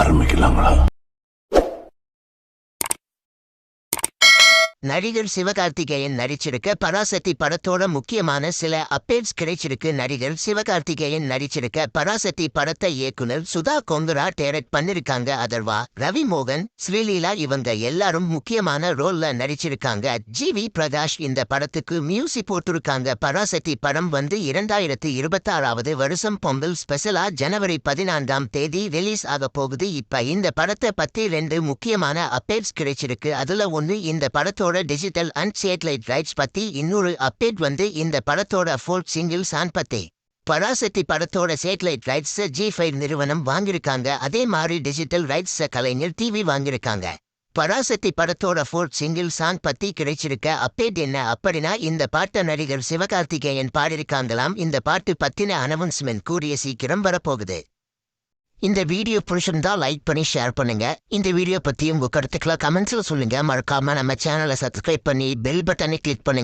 ஆரம்பிக்கலாங்களா? நடிகர் சிவகார்த்திகேயன் நடிச்சிருக்க பராசக்தி படத்தோட முக்கியமான சில அப்டேட்ஸ் கிடைச்சிருக்கு. நடிகர் சிவகார்த்திகேயன் நடிச்சிருக்க பராசக்தி படத்தை இயக்குனர் சுதா கொங்கரா டைரக்ட் பண்ணிருக்காங்க. அதர்வா, ரவி மோகன், ஸ்ரீலீலா இவங்க எல்லாரும் முக்கியமான ரோல்ல நடிச்சிருக்காங்க. ஜி.வி. பிரகாஷ் இந்த படத்துக்கு மியூசிக் போட்டிருக்காங்க. பராசக்தி படம் 2026 வருஷம் பொங்கல் ஸ்பெஷலா ஜனவரி 14 ரிலீஸ் ஆக போகுது. இப்ப இந்த படத்தை பத்தி 2 முக்கியமான அப்டேட்ஸ் கிடைச்சிருக்கு. அதுல ஒண்ணு இந்த படத்தோட டிஜிட்டல் அண்ட் சேட்டலைட் ரைட்ஸ் பத்தி, இன்னொரு அப்டேட் இந்த படத்தோட ஃபோர்த் சிங்கிள் சாங் பத்தி. பராசக்தி படத்தோட சேட்டலைட் ரைட்ஸ் ஜி5 நிறுவனம் வாங்கியிருக்காங்க. அதே மாதிரி டிஜிட்டல் ரைட்ஸ் கலைஞர் டிவி வாங்கியிருக்காங்க. பராசக்தி படத்தோட ஃபோர்த் சிங்கிள் சாங் பத்தி கிடைச்சிருக்க அப்டேட் என்ன அப்படின்னா, இந்த பாட்டை நடிகர் சிவகார்த்திகேயன் பாடியிருக்காங்களாம். இந்த பாட்டு பத்தின அனௌன்ஸ்மெண்ட் கூடிய சீக்கிரம் வரப்போகுது. இந்த வீடியோ பிடிச்சிருந்தா லைக் பண்ணி ஷேர் பண்ணுங்க. இந்த வீடியோ பத்தி உங்க கருத்துக்களை கமெண்ட்ஸ்ல சொல்லுங்க. மறக்காம நம்ம சேனலை சப்ஸ்கிரைப் பண்ணி பெல் பட்டனை கிளிக் பண்ணுங்க.